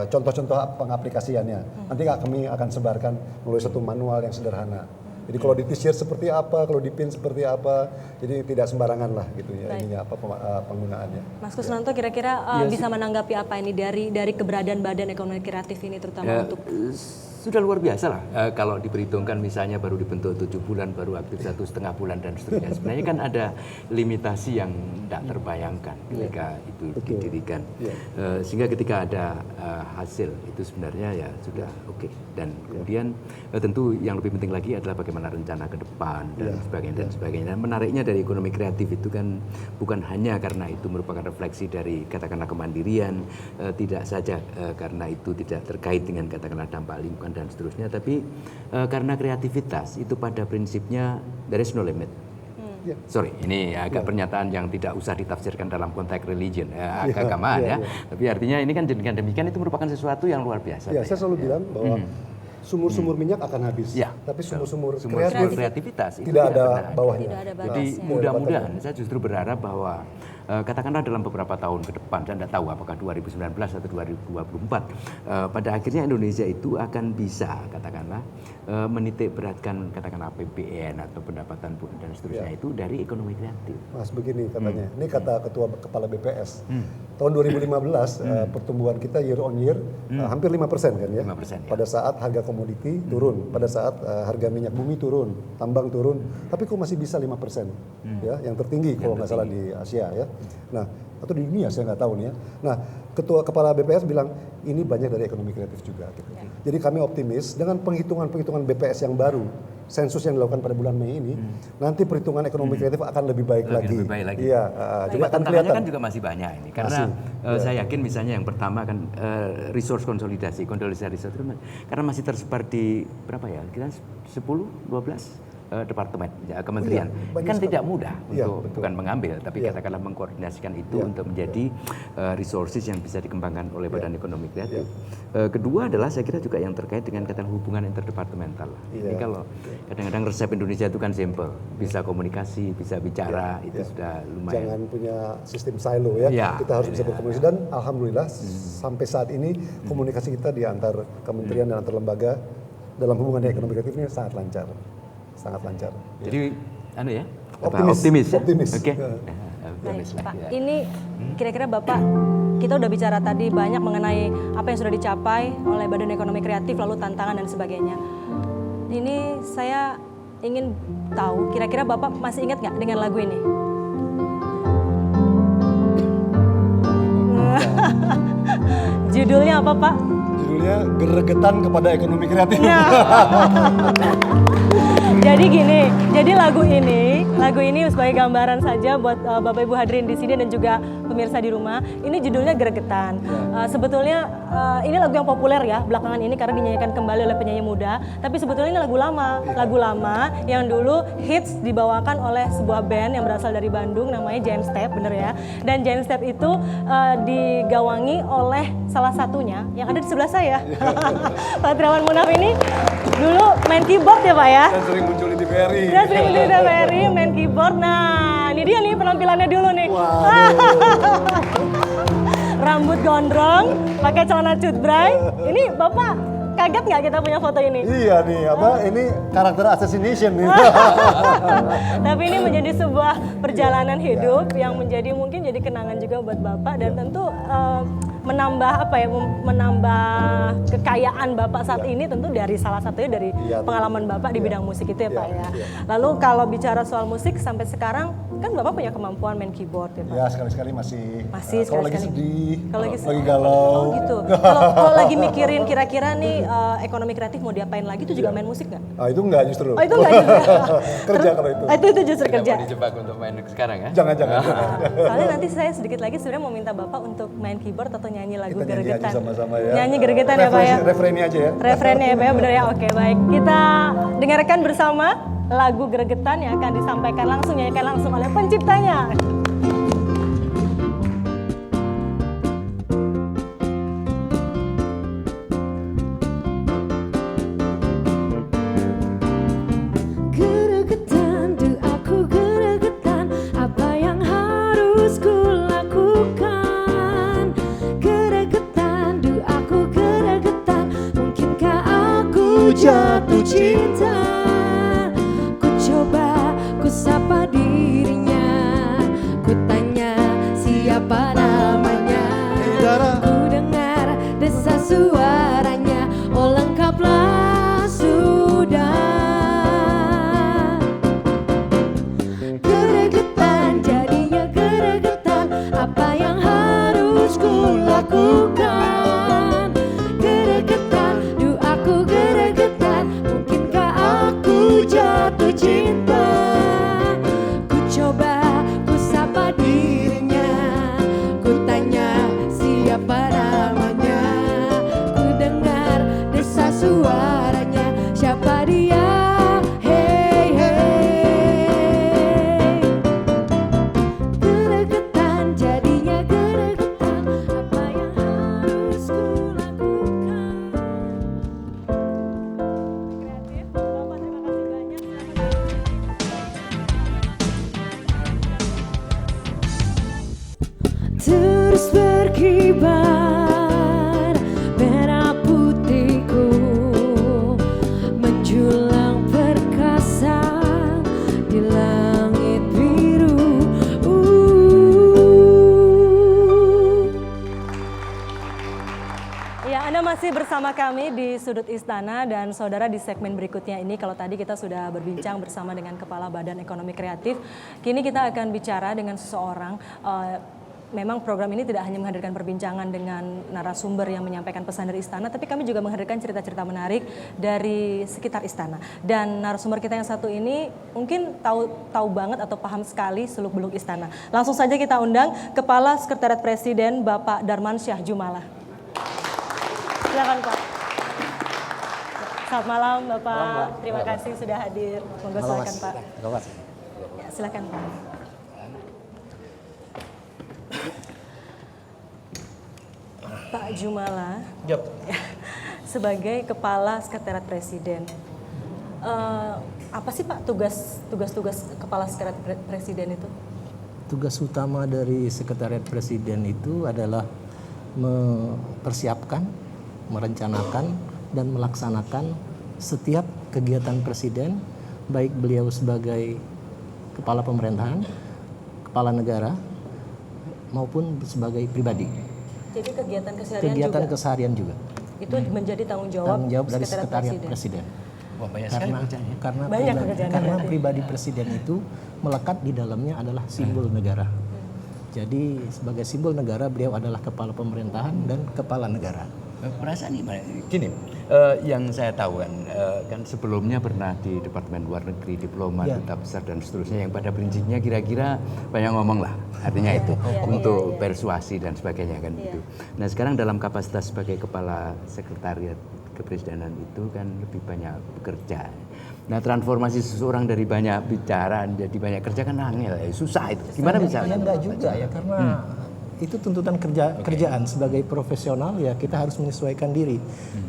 contoh-contoh pengaplikasiannya. Nanti kami akan sebarkan melalui satu manual yang sederhana. Jadi kalau di t-shirt seperti apa, kalau di pin seperti apa, jadi tidak sembarangan lah gitu ya ininya penggunaannya. Mas Kusnanto kira-kira bisa menanggapi apa ini dari keberadaan Badan Ekonomi Kreatif ini terutama untuk sudah luar biasa lah kalau diperhitungkan misalnya baru dibentuk 7 bulan, baru aktif 1,5 bulan dan seterusnya. Sebenarnya kan ada limitasi yang tidak terbayangkan ketika itu didirikan. Sehingga ketika ada hasil itu sebenarnya ya sudah oke. Dan kemudian tentu yang lebih penting lagi adalah bagaimana rencana ke depan dan sebagainya. Dan menariknya dari ekonomi kreatif itu kan bukan hanya karena itu merupakan refleksi dari katakanlah kemandirian, tidak saja karena itu tidak terkait dengan katakanlah dampak lingkungan dan seterusnya, tapi karena kreativitas itu pada prinsipnya there is no limit. Sorry, ini agak pernyataan yang tidak usah ditafsirkan dalam konteks religion, keagamaan ya. Tapi artinya ini kan jadikan demikian itu merupakan sesuatu yang luar biasa. Ya, saya selalu bilang bahwa sumur-sumur minyak akan habis, Ya, tapi sumur-sumur sumber kreativitas itu tidak ada pernah bawahnya. Tidak ada Jadi batasnya. mudah-mudahan saya justru berharap bahwa katakanlah dalam beberapa tahun ke depan, saya tidak tahu apakah 2019 atau 2024, pada akhirnya Indonesia itu akan bisa katakanlah menitik beratkan katakanlah APBN atau pendapatan dan seterusnya itu dari ekonomi kreatif. Mas begini katanya, ini kata Ketua Kepala BPS, tahun 2015 pertumbuhan kita year on year hampir 5% kan ya? 5%, ya. Pada saat harga komoditi turun, pada saat harga minyak bumi turun, tambang turun, tapi kok masih bisa 5%? Ya, yang tertinggi kalau nggak salah di Asia ya. Nah, atau di dunia saya nggak tahu nih ya. Nah, Ketua Kepala BPS bilang ini banyak dari ekonomi kreatif juga. Gitu. Jadi kami optimis dengan penghitungan BPS yang baru, sensus yang dilakukan pada bulan Mei ini, nanti perhitungan ekonomi kreatif akan lebih baik lagi. Lebih baik lagi. Iya, Jadi jadi akan tantangannya kelihatan. kan juga masih banyak ini, karena saya yakin misalnya yang pertama kan resource konsolidasi resource karena masih tersebar di berapa ya? Kita 10, 12 departemen, ya, kementerian, kan tidak mudah untuk bukan mengambil, tapi katakanlah mengkoordinasikan itu untuk menjadi resources yang bisa dikembangkan oleh Badan Ekonomi Kreatif. Kedua adalah saya kira juga yang terkait dengan katakan hubungan interdepartemental. Ini kalau kadang-kadang resep Indonesia itu kan simple, bisa komunikasi, bisa bicara, itu sudah lumayan. Jangan punya sistem silo ya. Kita harus bisa berkomunikasi dan alhamdulillah sampai saat ini komunikasi kita di antar kementerian dan antar lembaga dalam hubungan ekonomi kreatif ini sangat lancar. Sangat lancar. Jadi ya? Optimis. Ya? Optimis. Oke. Baik, Pak. Ini kira-kira Bapak, kita udah bicara tadi banyak mengenai apa yang sudah dicapai oleh Badan Ekonomi Kreatif, lalu tantangan dan sebagainya. Ini saya ingin tahu, kira-kira Bapak masih ingat nggak dengan lagu ini? Judulnya apa, Pak? Judulnya Geregetan kepada Ekonomi Kreatif. Jadi gini, jadi lagu ini sebagai gambaran saja buat Bapak Ibu hadirin di sini dan juga pemirsa di rumah. Ini judulnya Geregetan. Sebetulnya ini lagu yang populer ya belakangan ini karena dinyanyikan kembali oleh penyanyi muda. Tapi sebetulnya ini lagu lama yang dulu hits dibawakan oleh sebuah band yang berasal dari Bandung namanya Giant Step, bener ya. Dan Giant Step itu digawangi oleh salah satunya yang ada di sebelah saya, Pak Triawan Munaf ini dulu main keyboard ya Pak ya. Dan sering muncul di TVRI. Main keyboard. Nah, ini dia nih penampilannya dulu nih. Rambut gondrong, pakai celana cutbray. Ini Bapak kaget nggak kita punya foto ini? Iya nih, ini karakter assassination nih. Tapi ini menjadi sebuah perjalanan hidup yang mungkin jadi kenangan juga buat Bapak dan tentu menambah kekayaan Bapak saat ini tentu dari salah satunya dari pengalaman Bapak di bidang musik itu ya Pak ya. Lalu kalau bicara soal musik sampai sekarang kan Bapak punya kemampuan main keyboard ya Pak? Ya sekali-sekali masih sekali-sekali. kalau lagi sedih, kalau lagi galau. Oh gitu. Kalau lagi mikirin kira-kira nih ekonomi kreatif mau diapain lagi itu juga main musik nggak? Itu enggak justru. Oh itu enggak juga. Kerja kalau itu. Itu justru kerja. Mau dijebak untuk main sekarang ya? Jangan. Soalnya nanti saya sedikit lagi sebenarnya mau minta Bapak untuk main keyboard atau nyanyi lagu Kita nyanyi Geregetan. aja sama-sama ya. Nyanyi Geregetan ya Pak ya. Refrennya aja ya. Refrennya ya Pak ya, benar ya. Oke baik. Kita dengarkan bersama lagu Geregetan yang akan disampaikan langsung, nyanyikan langsung oleh penciptanya. Geregetan, tuh aku geregetan, apa yang harus ku lakukan? Geregetan, tuh aku geregetan, mungkinkah aku jatuh cinta? Ku coba, ku sapa dirinya, ku kibar merah putihku menjulang perkasa di langit biru. Ya, Anda masih bersama kami di Sudut Istana dan saudara di segmen berikutnya ini kalau tadi kita sudah berbincang bersama dengan Kepala Badan Ekonomi Kreatif, kini kita akan bicara dengan seseorang. Memang program ini tidak hanya menghadirkan perbincangan dengan narasumber yang menyampaikan pesan dari istana, tapi kami juga menghadirkan cerita-cerita menarik dari sekitar istana. Dan narasumber kita yang satu ini mungkin tahu banget atau paham sekali seluk-beluk istana. Langsung saja kita undang Kepala Sekretariat Presiden Bapak Darmansyah Jumalah. Silakan Pak. Selamat malam Bapak. Terima kasih sudah hadir. Monggo silakan Pak. Ya, silakan Pak. Pak Jumalah, sebagai Kepala Sekretariat Presiden, apa sih Pak tugas-tugas Kepala Sekretariat Presiden itu? Tugas utama dari Sekretariat Presiden itu adalah mempersiapkan, merencanakan, dan melaksanakan setiap kegiatan Presiden, baik beliau sebagai Kepala Pemerintahan, Kepala Negara, maupun sebagai pribadi. Jadi kegiatan keseharian juga itu menjadi tanggung jawab dari Sekretariat Presiden. Wah, banyak sekali pekerjaannya. Karena pribadi Presiden itu melekat di dalamnya adalah simbol negara. Jadi sebagai simbol negara beliau adalah kepala pemerintahan dan kepala negara. Perasaan nih, gini, yang saya tahu kan sebelumnya pernah di Departemen Luar Negeri, diplomat, duta besar dan seterusnya yang pada prinsipnya kira-kira banyak ngomong lah, artinya itu untuk persuasi dan sebagainya kan itu. Nah sekarang dalam kapasitas sebagai Kepala Sekretariat Kepresidenan itu kan lebih banyak bekerja. Nah transformasi seseorang dari banyak bicara jadi banyak kerja kan angel, susah itu. Gimana bisa? Enggak juga ya karena itu tuntutan kerjaan sebagai profesional ya kita harus menyesuaikan diri.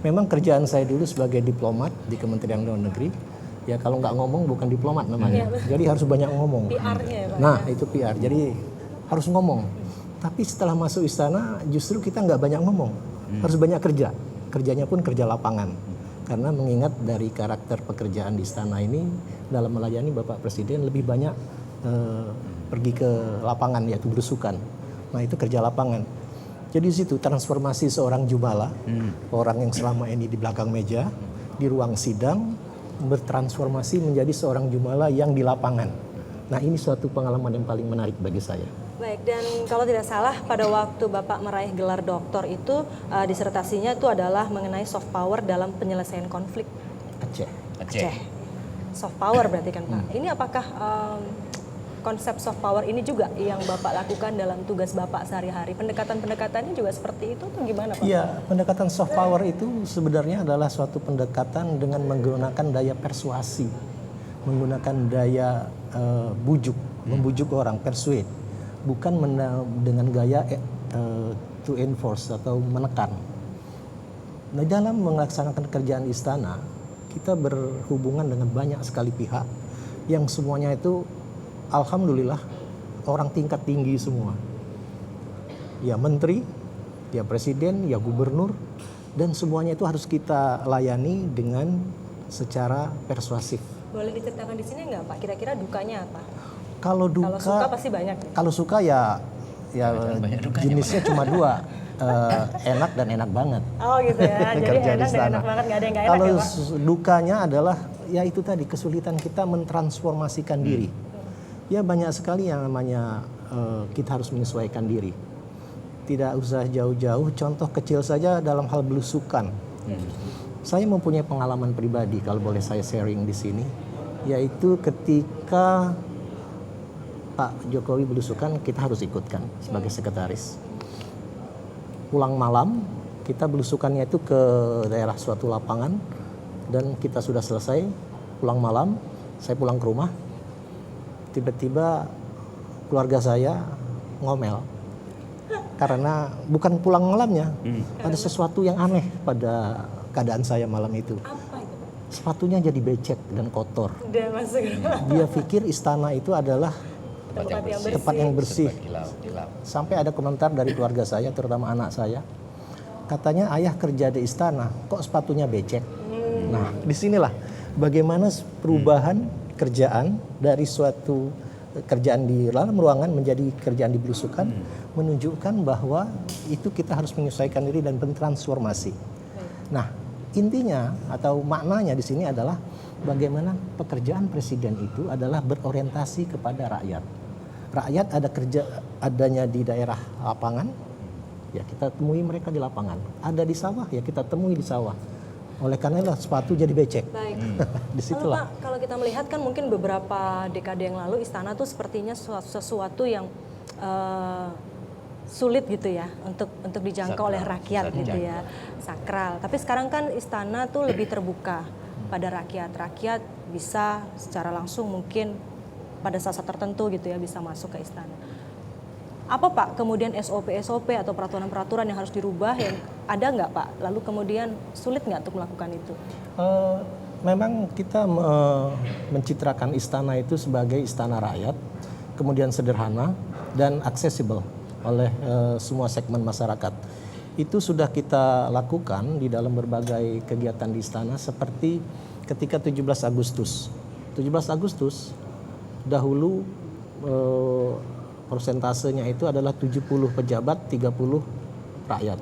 Memang kerjaan saya dulu sebagai diplomat di Kementerian Luar Negeri ya kalau nggak ngomong bukan diplomat namanya. Jadi harus banyak ngomong. PR-nya ya Pak. Nah itu PR. Jadi harus ngomong. Tapi setelah masuk istana justru kita nggak banyak ngomong. Harus banyak kerja. Kerjanya pun kerja lapangan. Karena mengingat dari karakter pekerjaan di istana ini dalam melayani Bapak Presiden lebih banyak pergi ke lapangan yaitu berusukan. Nah itu kerja lapangan. Jadi di situ transformasi seorang Jumalah, orang yang selama ini di belakang meja, di ruang sidang, bertransformasi menjadi seorang Jumalah yang di lapangan. Nah ini suatu pengalaman yang paling menarik bagi saya. Baik, dan kalau tidak salah pada waktu Bapak meraih gelar doktor itu disertasinya itu adalah mengenai soft power dalam penyelesaian konflik. Aceh. Soft power berarti kan Pak. Ini apakah konsep soft power ini juga yang Bapak lakukan dalam tugas Bapak sehari-hari? Pendekatan-pendekatannya juga seperti itu atau gimana Pak? Iya, pendekatan soft power itu sebenarnya adalah suatu pendekatan dengan menggunakan daya persuasi, menggunakan daya bujuk, membujuk orang, persuade, bukan dengan gaya to enforce atau menekan. Nah, dalam melaksanakan kerjaan istana, kita berhubungan dengan banyak sekali pihak yang semuanya itu alhamdulillah orang tingkat tinggi semua. Ya menteri, ya presiden, ya gubernur, dan semuanya itu harus kita layani dengan secara persuasif. Boleh diceritakan di sini nggak Pak? Kira-kira dukanya apa? Kalau suka pasti banyak. Kalau suka ya jenisnya cuma dua, enak dan enak banget. Oh gitu ya. Jadi enak dan enak banget, nggak ada yang nggak enak kalau ya Pak? dukanya adalah ya itu tadi kesulitan kita mentransformasikan diri. Ya banyak sekali yang namanya kita harus menyesuaikan diri. Tidak usah jauh-jauh, contoh kecil saja dalam hal belusukan. Saya mempunyai pengalaman pribadi kalau boleh saya sharing di sini, yaitu ketika Pak Jokowi belusukan kita harus ikutkan sebagai sekretaris. Pulang malam kita belusukannya itu ke daerah suatu lapangan dan kita sudah selesai pulang malam, saya pulang ke rumah. Tiba-tiba keluarga saya ngomel karena bukan pulang malamnya, ada sesuatu yang aneh pada keadaan saya malam itu. Apa itu Pak? Sepatunya jadi becek dan kotor. Udah masuk. Dia pikir istana itu adalah tempat yang bersih. Kilau. Sampai ada komentar dari keluarga saya, terutama anak saya, katanya ayah kerja di istana, kok sepatunya becek. Nah, disinilah bagaimana perubahan kerjaan dari suatu kerjaan di dalam ruangan menjadi kerjaan di belusukan, menunjukkan bahwa itu kita harus menyesuaikan diri dan bertransformasi. Nah, intinya atau maknanya di sini adalah bagaimana pekerjaan presiden itu adalah berorientasi kepada rakyat. Rakyat adanya di daerah lapangan, ya kita temui mereka di lapangan. Ada di sawah, ya kita temui di sawah. Oleh karena itu sepatu jadi becek. Baik. Disitulah. Lalu Pak, kalau kita melihat kan mungkin beberapa dekade yang lalu istana tuh sepertinya sesuatu yang sulit gitu ya untuk dijangkau oleh rakyat gitu ya, sakral. Tapi sekarang kan istana tuh lebih terbuka pada rakyat. Rakyat bisa secara langsung mungkin pada saat tertentu gitu ya bisa masuk ke istana. Apa Pak kemudian SOP atau peraturan-peraturan yang harus dirubah yang ada nggak Pak? Lalu kemudian sulit nggak untuk melakukan itu? Memang kita mencitrakan istana itu sebagai istana rakyat, kemudian sederhana dan aksesibel oleh semua segmen masyarakat. Itu sudah kita lakukan di dalam berbagai kegiatan di istana seperti ketika 17 Agustus. 17 Agustus dahulu persentasenya itu adalah 70 pejabat, 30 rakyat.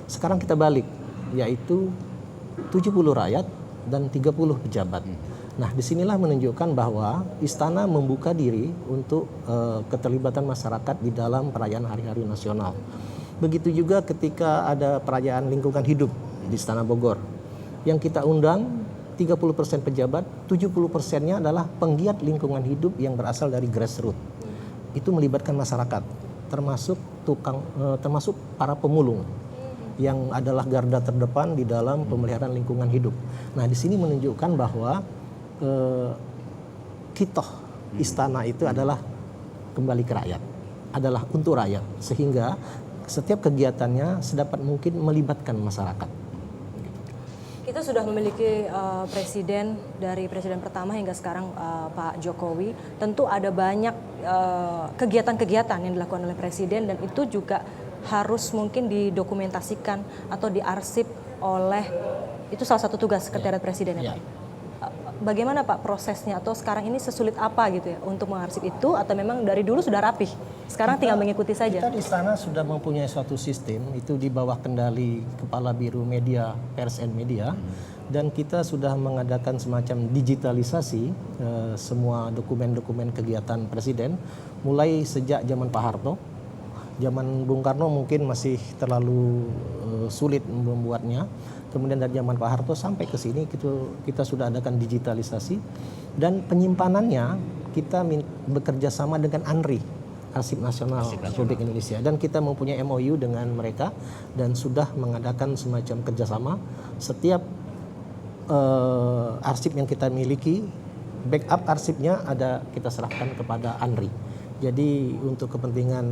Sekarang kita balik, yaitu 70 rakyat dan 30 pejabat. Nah, disinilah menunjukkan bahwa istana membuka diri untuk keterlibatan masyarakat di dalam perayaan hari-hari nasional. Begitu juga ketika ada perayaan lingkungan hidup di Istana Bogor. Yang kita undang 30% pejabat, 70%-nya adalah penggiat lingkungan hidup yang berasal dari grassroots. Itu melibatkan masyarakat, termasuk termasuk para pemulung yang adalah garda terdepan di dalam pemeliharaan lingkungan hidup. Nah, di sini menunjukkan bahwa kitoh istana itu adalah kembali ke rakyat, adalah untuk rakyat, sehingga setiap kegiatannya sedapat mungkin melibatkan masyarakat. Kita sudah memiliki presiden dari presiden pertama hingga sekarang Pak Jokowi. Tentu ada banyak kegiatan-kegiatan yang dilakukan oleh presiden dan itu juga harus mungkin didokumentasikan atau diarsip oleh, itu salah satu tugas sekretariat presiden ya Pak. Bagaimana Pak prosesnya atau sekarang ini sesulit apa gitu ya untuk mengarsip itu atau memang dari dulu sudah rapih, sekarang tinggal mengikuti saja? Kita di istana sudah mempunyai suatu sistem itu di bawah kendali Kepala Biro Media, Pers and Media, dan kita sudah mengadakan semacam digitalisasi semua dokumen-dokumen kegiatan presiden mulai sejak zaman Pak Harto. Zaman Bung Karno mungkin masih terlalu sulit membuatnya. Kemudian dari zaman Pak Harto sampai ke sini kita sudah adakan digitalisasi dan penyimpanannya kita bekerja sama dengan ANRI, Arsip Nasional Republik Indonesia, dan kita mempunyai MOU dengan mereka dan sudah mengadakan semacam kerjasama. Setiap arsip yang kita miliki, backup arsipnya ada kita serahkan kepada ANRI. Jadi untuk kepentingan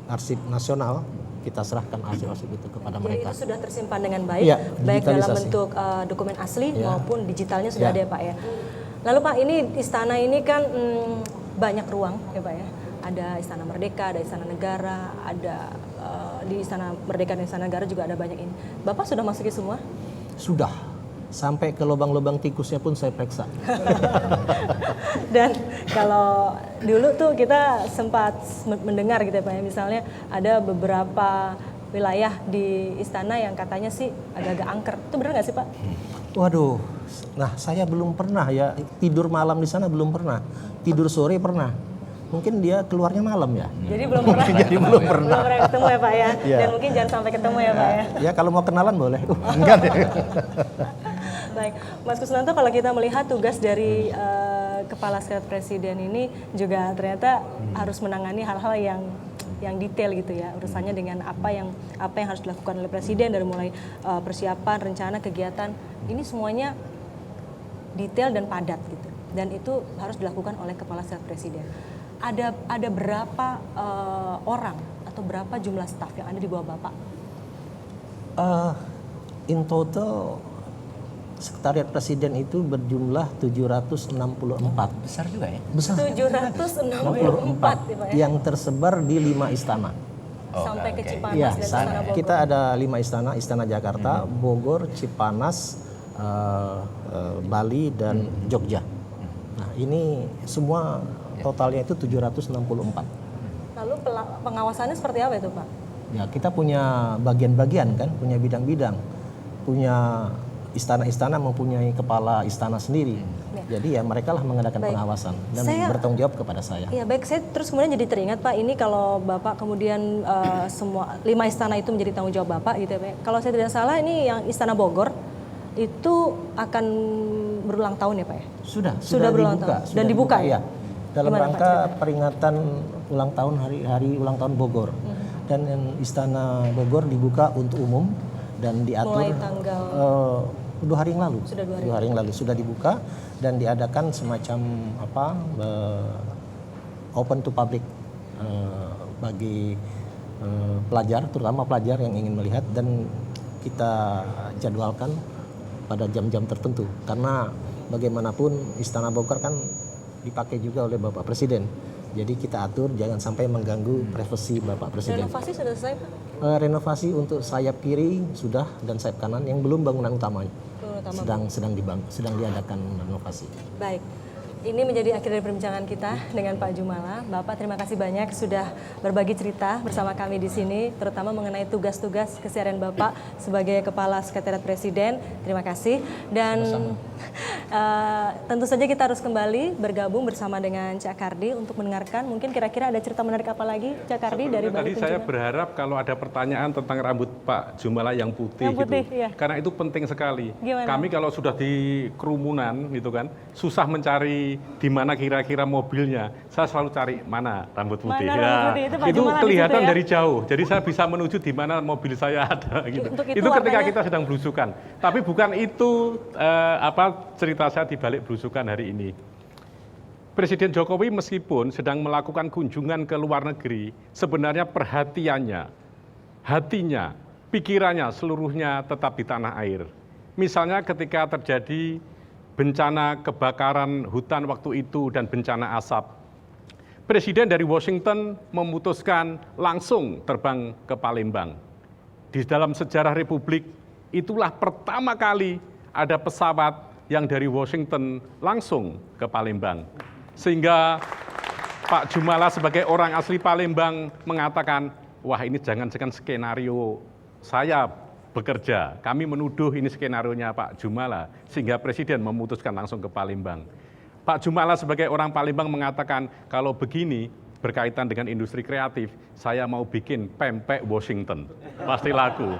arsip nasional kita serahkan arsip-arsip itu kepada mereka. Jadi itu sudah tersimpan dengan baik, ya, baik dalam bentuk dokumen asli maupun digitalnya sudah ada ya Pak ya. Lalu Pak, ini istana ini kan banyak ruang ya Pak ya. Ada Istana Merdeka, ada Istana Negara, ada di Istana Merdeka dan Istana Negara juga ada banyak ini. Bapak sudah masuki semua? Sudah. Sampai ke lubang-lubang tikusnya pun saya periksa. Dan kalau dulu tuh kita sempat mendengar gitu ya Pak ya, misalnya ada beberapa wilayah di istana yang katanya sih agak-agak angker. Itu benar nggak sih Pak? Waduh, nah saya belum pernah ya tidur malam di sana, belum pernah. Tidur sore pernah. Mungkin dia keluarnya malam ya. Jadi belum pernah. Jadi belum pernah. Belum pernah ketemu ya Pak ya. Ya. Dan mungkin jangan sampai ketemu ya Pak ya. Ya kalau mau kenalan boleh. Enggak deh. Baik, Mas Kusnanto, kalau kita melihat tugas dari Kepala Sekretariat Presiden ini juga ternyata harus menangani hal-hal yang detail gitu ya, urusannya dengan apa yang harus dilakukan oleh Presiden dari mulai persiapan, rencana, kegiatan, ini semuanya detail dan padat gitu, dan itu harus dilakukan oleh Kepala Sekretariat Presiden. Ada berapa orang atau berapa jumlah staf yang ada di bawah Bapak? In total Sekretariat Presiden itu berjumlah 764. Besar juga ya. Besar. 764 ya, Pak, ya? Yang tersebar di 5 istana. Sampai ke oke. Cipanas Iya, dan Istana Bogor. kita ada 5 istana, Istana Jakarta, Bogor, Cipanas, Bali, dan Jogja. Nah, ini semua totalnya itu 764. Lalu pengawasannya seperti apa itu, Pak? Ya, kita punya bagian-bagian kan, punya bidang-bidang, punya istana-istana mempunyai kepala istana sendiri. Jadi ya mereka lah mengadakan Baik. pengawasan dan Saya- bertanggung jawab kepada saya. Ya baik, saya terus kemudian jadi teringat Pak, ini kalau Bapak kemudian semua 5 istana itu menjadi tanggung jawab Bapak gitu ya Pak. Kalau saya tidak salah ini yang Istana Bogor itu akan berulang tahun ya Pak ya? Sudah berulang dibuka, tahun. Dan dibuka ya? ya. Dalam Gimana, Pak, rangka peringatan ulang tahun hari ulang tahun Bogor. Dan Istana Bogor dibuka untuk umum dan diatur Mulai tanggal 2 hari yang lalu. Sudah 2 hari. 2 hari yang lalu sudah dibuka dan diadakan semacam open to public bagi pelajar, terutama pelajar yang ingin melihat, dan kita jadwalkan pada jam-jam tertentu karena bagaimanapun Istana Bogor kan dipakai juga oleh Bapak Presiden. Jadi kita atur jangan sampai mengganggu privasi Bapak Presiden. renovasi sudah selesai Pak? Renovasi untuk sayap kiri sudah dan sayap kanan, yang belum bangunan utamanya. Bangunan utama. Sedang diadakan renovasi. Baik, ini menjadi akhir dari perbincangan kita dengan Pak Djumala. Bapak terima kasih banyak sudah berbagi cerita bersama kami di sini, terutama mengenai tugas-tugas keseharian Bapak sebagai Kepala Sekretariat Presiden. Terima kasih. Dan tentu saja kita harus kembali bergabung bersama dengan Cak Kardi untuk mendengarkan mungkin kira-kira ada cerita menarik apa lagi Cak Kardi dari Tadi balik saya kunjungan. berharap kalau ada pertanyaan tentang rambut Pak Djumala yang putih, Yang putih, gitu. iya. Karena itu penting sekali. Gimana? Kami kalau sudah di kerumunan gitu kan, susah mencari di mana kira-kira mobilnya. Saya selalu cari mana rambut putih. Mana rambut putih? Itu Pak itu Djumala di kelihatan situ ya? dari jauh. Jadi saya bisa menuju di mana mobil saya ada gitu. Untuk itu Itu ketika warnanya- kita sedang belusukan. Tapi bukan itu cerita saya di balik belusukan hari ini. Presiden Jokowi meskipun sedang melakukan kunjungan ke luar negeri, sebenarnya perhatiannya, hatinya, pikirannya seluruhnya tetap di tanah air. Misalnya ketika terjadi bencana kebakaran hutan waktu itu dan bencana asap, Presiden dari Washington memutuskan langsung terbang ke Palembang. Di dalam sejarah Republik, itulah pertama kali ada pesawat yang dari Washington langsung ke Palembang. Sehingga Pak Djumala sebagai orang asli Palembang mengatakan, wah ini jangan-jangan skenario saya bekerja. Kami menuduh ini skenarionya Pak Djumala, sehingga Presiden memutuskan langsung ke Palembang. Pak Djumala sebagai orang Palembang mengatakan, kalau begini berkaitan dengan industri kreatif, saya mau bikin pempek Washington. Pasti laku.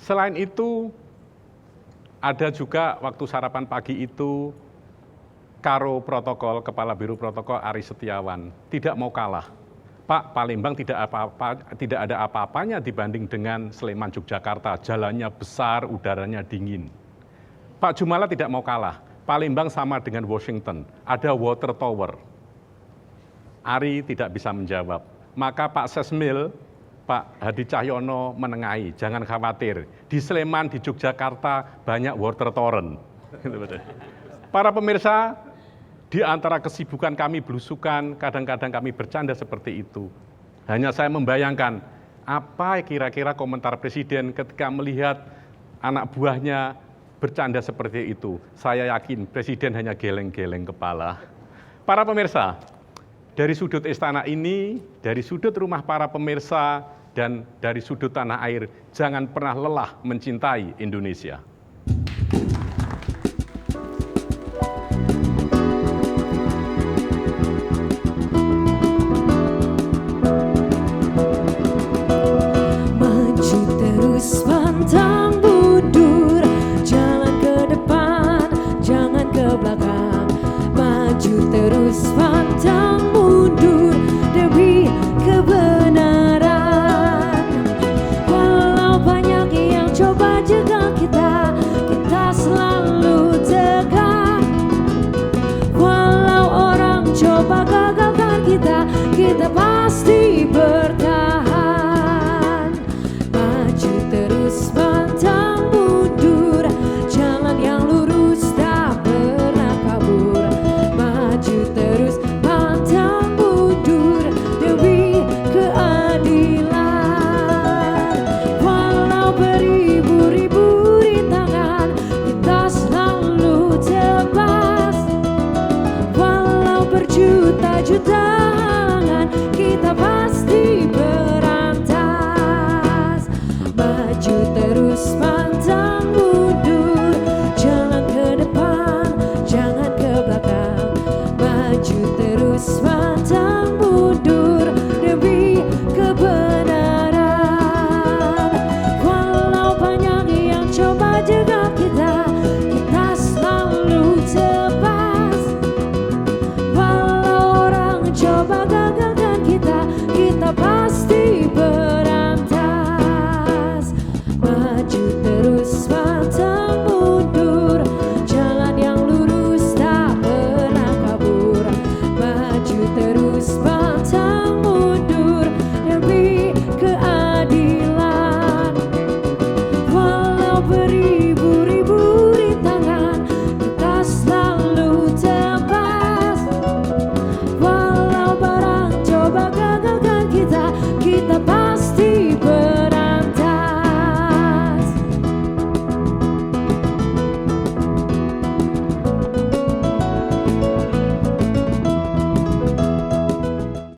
Selain itu, ada juga waktu sarapan pagi itu, Karo Protokol, Kepala Biro Protokol Ari Setiawan, tidak mau kalah. Pak, Palembang tidak ada apa-apanya dibanding dengan Sleman, Yogyakarta. Jalannya besar, udaranya dingin. Pak Djumala tidak mau kalah. Palembang sama dengan Washington, ada water tower. Ari tidak bisa menjawab. Maka Pak Sesmil, Pak Hadi Cahyono menengahi, jangan khawatir. Di Sleman, di Yogyakarta banyak water torrent. Para pemirsa, di antara kesibukan kami belusukan, kadang-kadang kami bercanda seperti itu. Hanya saya membayangkan, apa kira-kira komentar Presiden ketika melihat anak buahnya bercanda seperti itu. Saya yakin Presiden hanya geleng-geleng kepala. Para pemirsa, dari sudut istana ini, dari sudut rumah para pemirsa, dan dari sudut tanah air, jangan pernah lelah mencintai Indonesia. Maju terus pantang mundur, jalan ke depan, jangan ke belakang. Maju terus pantang mundur demi kebenaran. Walau banyak yang coba jegal kita, kita selalu tegak. Walau orang coba gagalkan kita, kita pasti bertahan. Maju terus pantang mundur, berjuta-juta halangan, kita pasti berantas. Maju terus pantang mundur, jangan ke depan, jangan ke belakang. Maju terus